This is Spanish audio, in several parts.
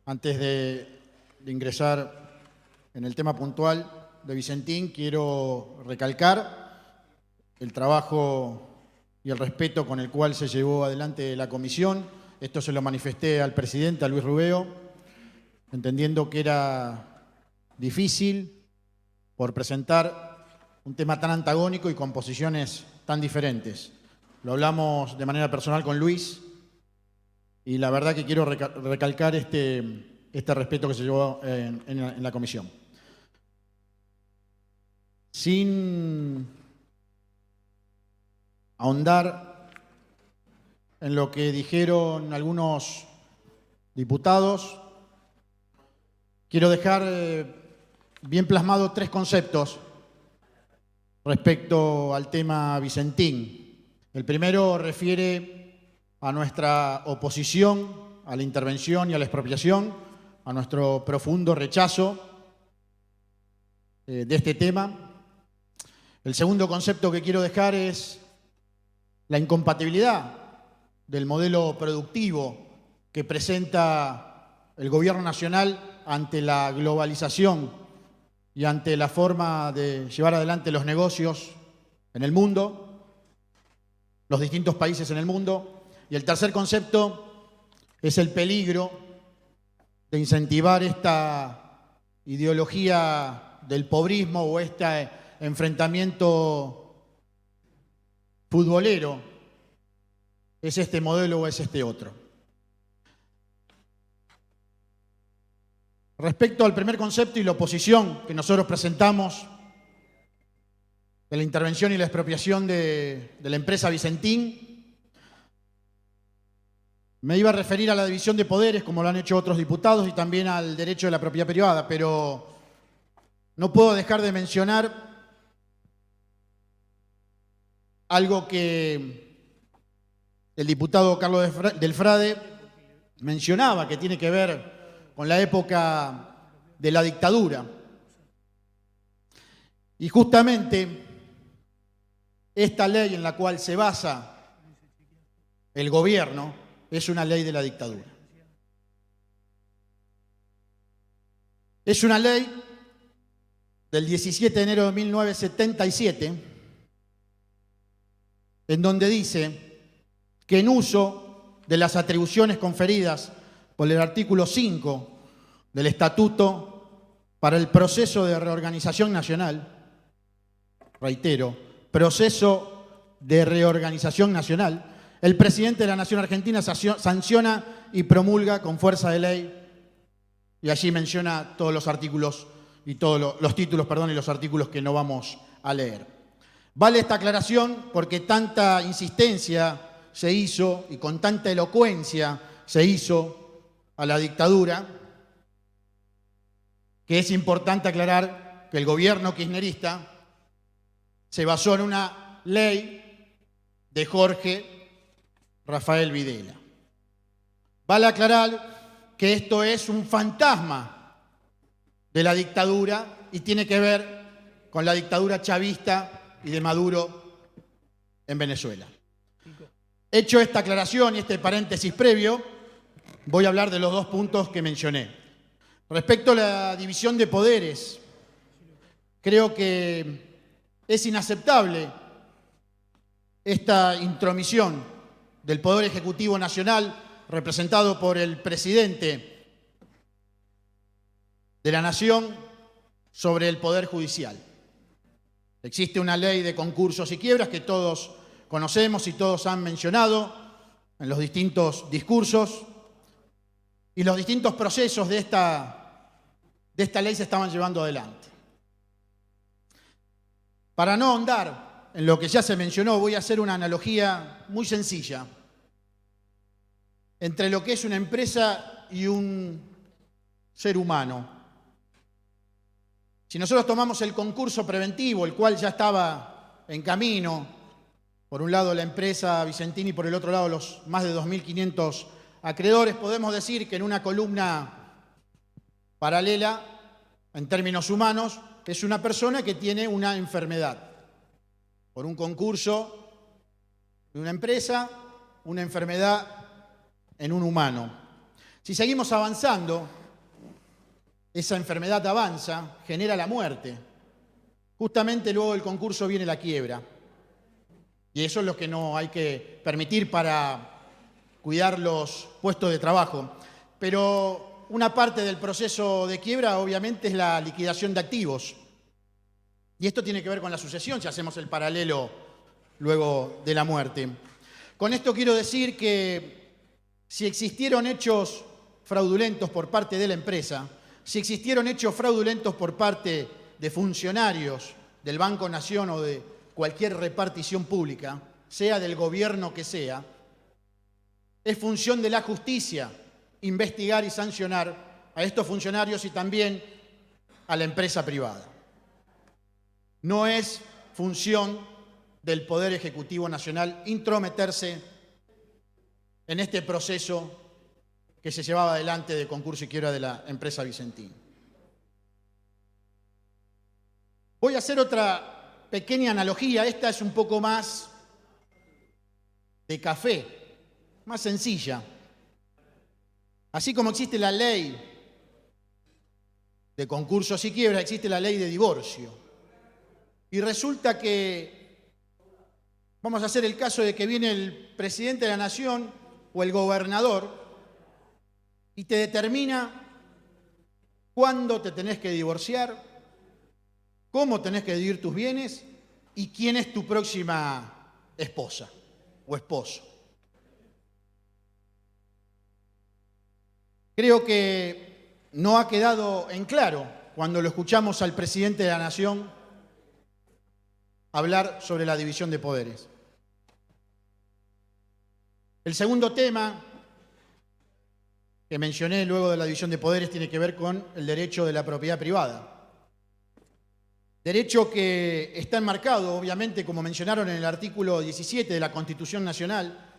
Antes de ingresar en el tema puntual de Vicentín, quiero recalcar el trabajo y el respeto con el cual se llevó adelante la comisión. Esto se lo manifesté al presidente, a Luis Rubeo, entendiendo que era difícil por presentar un tema tan antagónico y con posiciones tan diferentes. Lo hablamos de manera personal con Luis y la verdad que quiero recalcar este respeto que se llevó en la comisión. Sin ahondar en lo que dijeron algunos diputados, quiero dejar bien plasmado tres conceptos respecto al tema Vicentín. El primero refiere a nuestra oposición a la intervención y a la expropiación, a nuestro profundo rechazo de este tema. El segundo concepto que quiero dejar es la incompatibilidad del modelo productivo que presenta el gobierno nacional ante la globalización y ante la forma de llevar adelante los negocios en el mundo, los distintos países en el mundo. Y el tercer concepto es el peligro de incentivar esta ideología del pobrismo o este enfrentamiento futbolero. ¿Es este modelo o es este otro? Respecto al primer concepto y la oposición que nosotros presentamos de la intervención y la expropiación de la empresa Vicentín, me iba a referir a la división de poderes, como lo han hecho otros diputados, y también al derecho de la propiedad privada, pero no puedo dejar de mencionar algo que el diputado Carlos del Frade mencionaba, que tiene que ver con la época de la dictadura. Y justamente esta ley en la cual se basa el gobierno es una ley de la dictadura. Es una ley del 17 de enero de 1977, en donde dice que en uso de las atribuciones conferidas por el artículo 5 del Estatuto para el proceso de reorganización nacional, reitero, proceso de reorganización nacional, el presidente de la Nación Argentina sanciona y promulga con fuerza de ley, y allí menciona todos los artículos y todos los títulos, y los artículos que no vamos a leer. Vale esta aclaración porque tanta insistencia se hizo y con tanta elocuencia se hizo a la dictadura, que es importante aclarar que el gobierno kirchnerista se basó en una ley de Jorge Rafael Videla. Vale aclarar que esto es un fantasma de la dictadura y tiene que ver con la dictadura chavista y de Maduro en Venezuela. Hecho esta aclaración y este paréntesis previo, voy a hablar de los dos puntos que mencioné. Respecto a la división de poderes, creo que es inaceptable esta intromisión del Poder Ejecutivo Nacional, representado por el presidente de la Nación, sobre el Poder Judicial. Existe una ley de concursos y quiebras que todos conocemos y todos han mencionado en los distintos discursos, y los distintos procesos de esta ley se estaban llevando adelante. Para no ahondar en lo que ya se mencionó, voy a hacer una analogía muy sencilla entre lo que es una empresa y un ser humano. Si nosotros tomamos el concurso preventivo, el cual ya estaba en camino, por un lado la empresa Vicentín y por el otro lado los más de 2.500 acreedores, podemos decir que en una columna paralela, en términos humanos, es una persona que tiene una enfermedad. Por un concurso de una empresa, una enfermedad en un humano. Si seguimos avanzando, esa enfermedad avanza, genera la muerte. Justamente luego del concurso viene la quiebra. Y eso es lo que no hay que permitir para cuidar los puestos de trabajo. Pero una parte del proceso de quiebra, obviamente, es la liquidación de activos. Y esto tiene que ver con la sucesión, si hacemos el paralelo luego de la muerte. Con esto quiero decir que si existieron hechos fraudulentos por parte de la empresa, si existieron hechos fraudulentos por parte de funcionarios del Banco Nación o de cualquier repartición pública, sea del gobierno que sea, es función de la justicia investigar y sancionar a estos funcionarios y también a la empresa privada. No es función del Poder Ejecutivo Nacional intrometerse en este proceso que se llevaba adelante de concurso y quiebra de la empresa Vicentín. Voy a hacer otra pequeña analogía, esta es un poco más de café, más sencilla. Así como existe la ley de concursos y quiebras, existe la ley de divorcio. Y resulta que, vamos a hacer el caso de que viene el presidente de la nación o el gobernador y te determina cuándo te tenés que divorciar, cómo tenés que dividir tus bienes y quién es tu próxima esposa o esposo. Creo que no ha quedado en claro cuando lo escuchamos al presidente de la nación hablar sobre la división de poderes. El segundo tema que mencioné luego de la división de poderes tiene que ver con el derecho de la propiedad privada. Derecho que está enmarcado, obviamente, como mencionaron en el artículo 17 de la Constitución Nacional,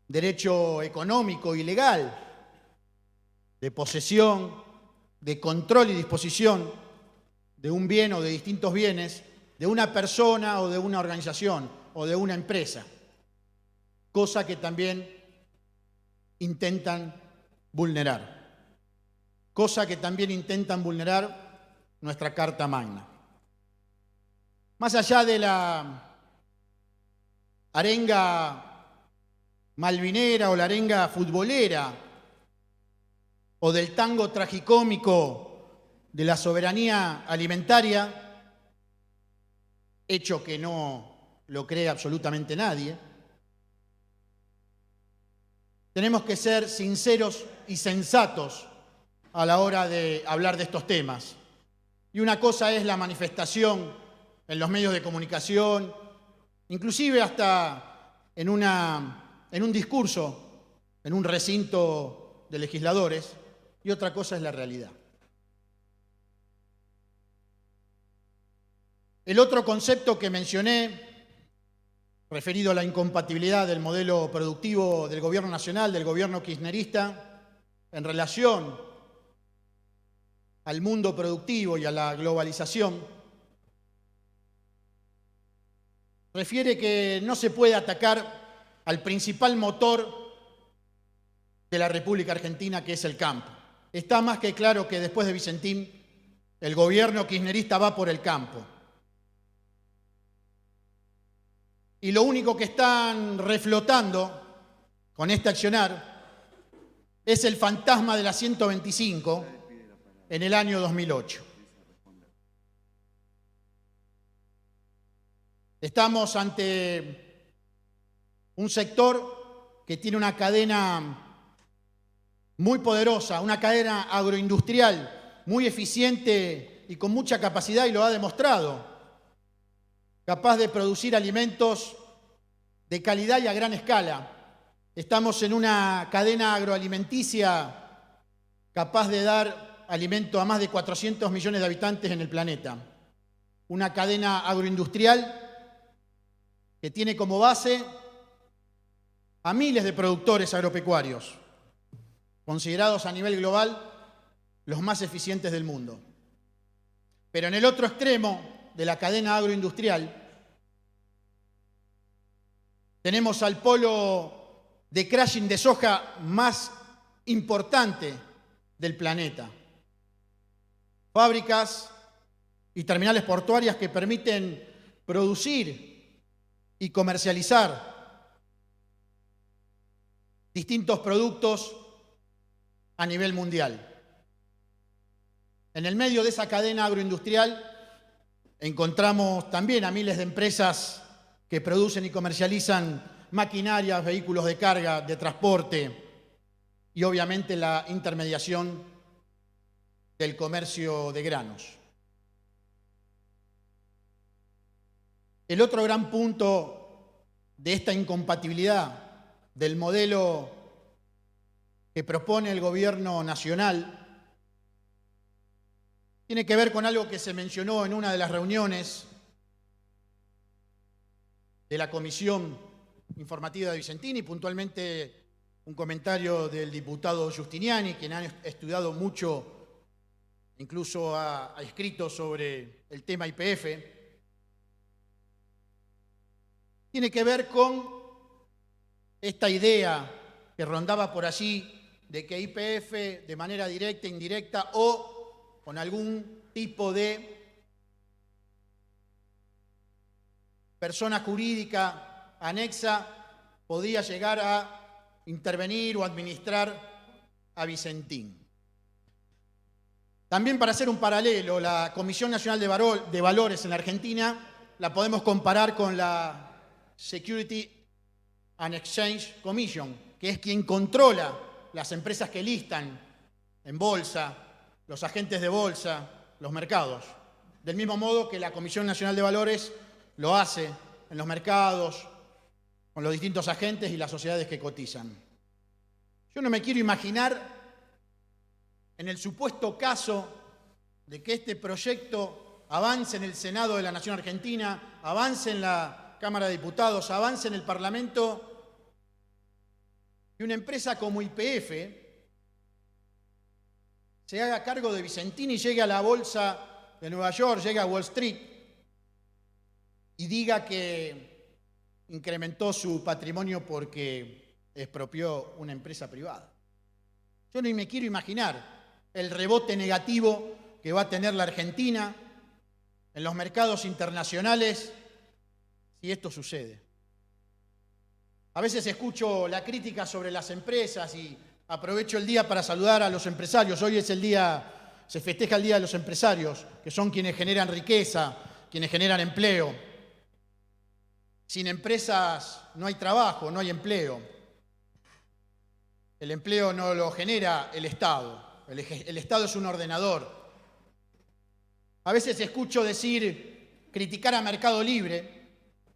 derecho económico y legal, de posesión, de control y disposición de un bien o de distintos bienes, de una persona o de una organización o de una empresa, cosa que también intentan vulnerar, nuestra Carta Magna. Más allá de la arenga malvinera o la arenga futbolera o del tango tragicómico de la soberanía alimentaria, hecho que no lo cree absolutamente nadie, tenemos que ser sinceros y sensatos a la hora de hablar de estos temas. Y una cosa es la manifestación en los medios de comunicación, inclusive hasta en un discurso, en un recinto de legisladores, y otra cosa es la realidad. El otro concepto que mencioné, referido a la incompatibilidad del modelo productivo del gobierno nacional, del gobierno kirchnerista, en relación al mundo productivo y a la globalización, refiere que no se puede atacar al principal motor de la República Argentina, que es el campo. Está más que claro que después de Vicentín, el gobierno kirchnerista va por el campo. Y lo único que están reflotando con este accionar es el fantasma de la 125 en el año 2008. Estamos ante un sector que tiene una cadena muy poderosa, una cadena agroindustrial muy eficiente y con mucha capacidad, y lo ha demostrado, capaz de producir alimentos de calidad y a gran escala. Estamos en una cadena agroalimenticia capaz de dar alimento a más de 400 millones de habitantes en el planeta. Una cadena agroindustrial que tiene como base a miles de productores agropecuarios, considerados a nivel global los más eficientes del mundo. Pero en el otro extremo de la cadena agroindustrial tenemos al polo de crushing de soja más importante del planeta. Fábricas y terminales portuarias que permiten producir y comercializar distintos productos a nivel mundial. En el medio de esa cadena agroindustrial encontramos también a miles de empresas que producen y comercializan maquinarias, vehículos de carga, de transporte y obviamente la intermediación del comercio de granos. El otro gran punto de esta incompatibilidad del modelo que propone el gobierno nacional tiene que ver con algo que se mencionó en una de las reuniones de la Comisión Informativa de Vicentini, puntualmente un comentario del diputado Giustiniani, quien ha estudiado mucho, incluso ha escrito sobre el tema YPF. Tiene que ver con esta idea que rondaba por allí de que YPF de manera directa, indirecta o con algún tipo de persona jurídica anexa podía llegar a intervenir o administrar a Vicentín. También, para hacer un paralelo, la Comisión Nacional de Valores en la Argentina la podemos comparar con la Security and Exchange Commission, que es quien controla las empresas que listan en bolsa, los agentes de bolsa, los mercados. Del mismo modo que la Comisión Nacional de Valores lo hace en los mercados, con los distintos agentes y las sociedades que cotizan. Yo no me quiero imaginar, en el supuesto caso de que este proyecto avance en el Senado de la Nación Argentina, avance en la Cámara de Diputados, avance en el Parlamento, y una empresa como YPF se haga cargo de Vicentín y llegue a la bolsa de Nueva York, llegue a Wall Street y diga que incrementó su patrimonio porque expropió una empresa privada. Yo ni me quiero imaginar el rebote negativo que va a tener la Argentina en los mercados internacionales si esto sucede. A veces escucho la crítica sobre las empresas y aprovecho el día para saludar a los empresarios. Hoy es el día, se festeja el Día de los Empresarios, que son quienes generan riqueza, quienes generan empleo. Sin empresas no hay trabajo, no hay empleo. El empleo no lo genera el Estado. El Estado es un ordenador. A veces escucho criticar a Mercado Libre,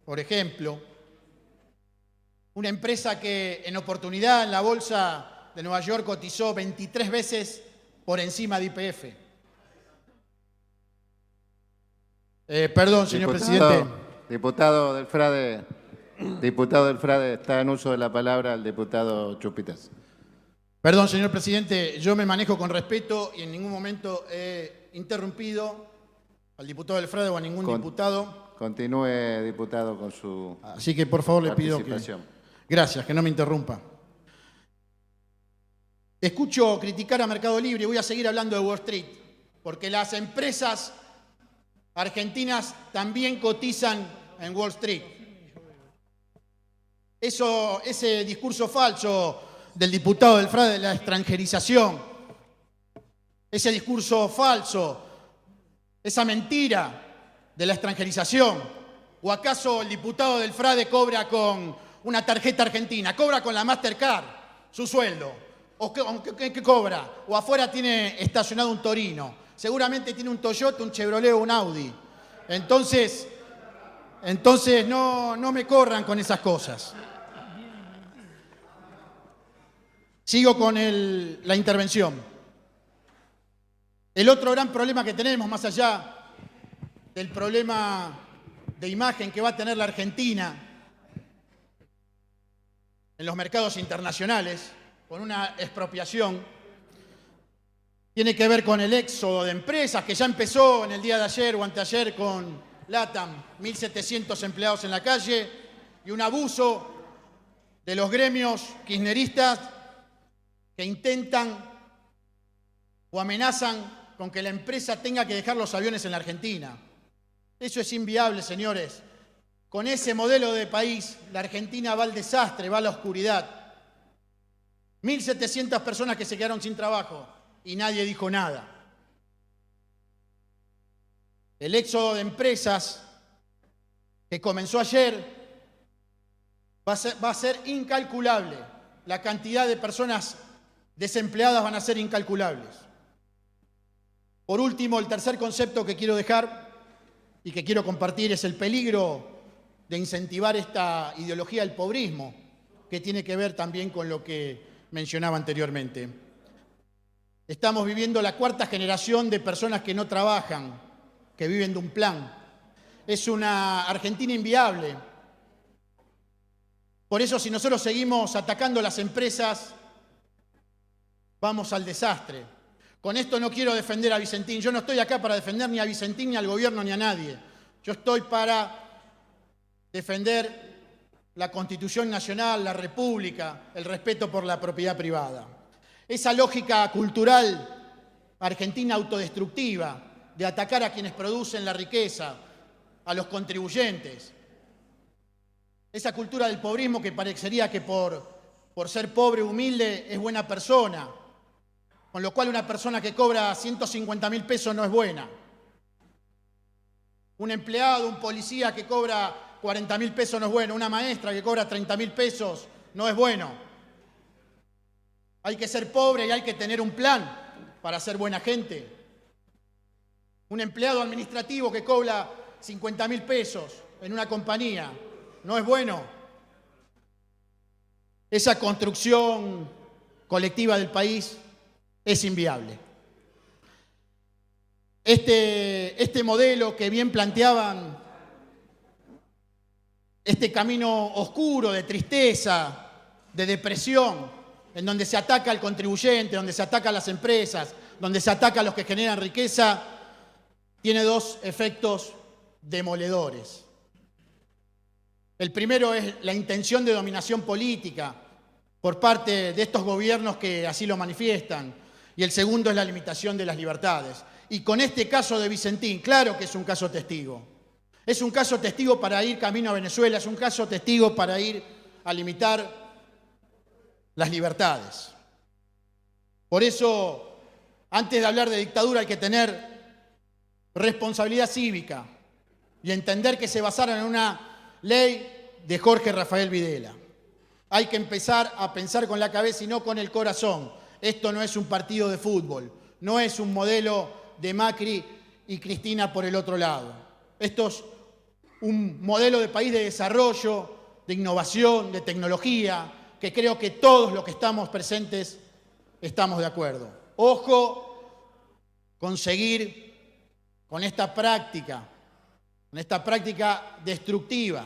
por ejemplo, una empresa que en oportunidad en la bolsa de Nueva York cotizó 23 veces por encima de YPF. Perdón, señor presidente. Diputado del Frade, está en uso de la palabra el diputado Chupitas. Perdón, señor presidente, yo me manejo con respeto y en ningún momento he interrumpido al diputado del Frade o a ningún diputado. Continúe, diputado, con su Así que, por favor, le pido que... Gracias, que no me interrumpa. Escucho criticar a Mercado Libre y voy a seguir hablando de Wall Street, porque las empresas argentinas también cotizan en Wall Street. Ese discurso falso del diputado del Frade de la extranjerización, ese discurso falso, esa mentira de la extranjerización, o acaso el diputado del Frade cobra con una tarjeta argentina, cobra con la Mastercard su sueldo, o ¿qué cobra? O afuera tiene estacionado un Torino, seguramente tiene un Toyota, un Chevrolet o un Audi. Entonces no me corran con esas cosas. Sigo con la intervención. El otro gran problema que tenemos, más allá del problema de imagen que va a tener la Argentina en los mercados internacionales, con una expropiación, tiene que ver con el éxodo de empresas que ya empezó en el día de ayer o anteayer con LATAM, 1.700 empleados en la calle, y un abuso de los gremios kirchneristas que intentan o amenazan con que la empresa tenga que dejar los aviones en la Argentina. Eso es inviable, señores. Con ese modelo de país, la Argentina va al desastre, va a la oscuridad. 1.700 personas que se quedaron sin trabajo y nadie dijo nada. El éxodo de empresas que comenzó ayer va a ser incalculable. La cantidad de personas desempleadas van a ser incalculables. Por último, el tercer concepto que quiero dejar y que quiero compartir es el peligro de incentivar esta ideología del pobrismo, que tiene que ver también con lo que mencionaba anteriormente. Estamos viviendo la cuarta generación de personas que no trabajan, que viven de un plan. Es una Argentina inviable. Por eso, si nosotros seguimos atacando las empresas, vamos al desastre. Con esto no quiero defender a Vicentín. Yo no estoy acá para defender ni a Vicentín, ni al gobierno, ni a nadie. Yo estoy para defender la Constitución Nacional, la República, el respeto por la propiedad privada. Esa lógica cultural argentina autodestructiva de atacar a quienes producen la riqueza, a los contribuyentes. Esa cultura del pobrismo que parecería que por ser pobre o humilde es buena persona, con lo cual una persona que cobra 150.000 pesos no es buena. Un empleado, un policía que cobra 40.000 pesos no es bueno. Una maestra que cobra 30.000 pesos no es bueno. Hay que ser pobre y hay que tener un plan para ser buena gente. Un empleado administrativo que cobra 50.000 pesos en una compañía no es bueno. Esa construcción colectiva del país es inviable. Este modelo que bien planteaban, este camino oscuro de tristeza, de depresión, en donde se ataca al contribuyente, donde se ataca a las empresas, donde se ataca a los que generan riqueza, tiene dos efectos demoledores. El primero es la intención de dominación política por parte de estos gobiernos que así lo manifiestan, y el segundo es la limitación de las libertades. Y con este caso de Vicentín, claro que es un caso testigo. Es un caso testigo para ir camino a Venezuela, es un caso testigo para ir a limitar las libertades. Por eso, antes de hablar de dictadura hay que tener responsabilidad cívica y entender que se basaron en una ley de Jorge Rafael Videla. Hay que empezar a pensar con la cabeza y no con el corazón. Esto no es un partido de fútbol, no es un modelo de Macri y Cristina por el otro lado. Esto es un modelo de país de desarrollo, de innovación, de tecnología, que creo que todos los que estamos presentes estamos de acuerdo. Ojo con seguir con esta práctica destructiva.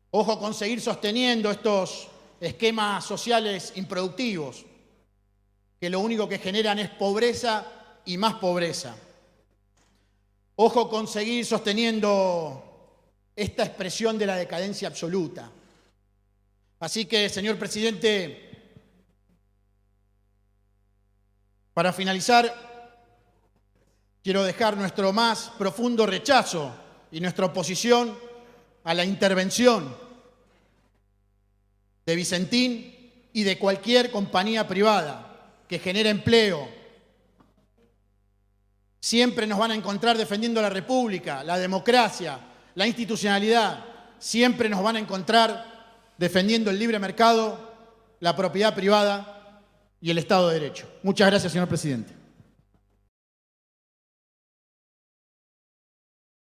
Ojo con seguir sosteniendo estos esquemas sociales improductivos, que lo único que generan es pobreza y más pobreza. Ojo con seguir sosteniendo esta expresión de la decadencia absoluta. Así que, señor presidente, para finalizar, quiero dejar nuestro más profundo rechazo y nuestra oposición a la intervención de Vicentín y de cualquier compañía privada que genere empleo. Siempre nos van a encontrar defendiendo la República, la democracia, la institucionalidad. Siempre nos van a encontrar defendiendo el libre mercado, la propiedad privada y el Estado de Derecho. Muchas gracias, señor presidente.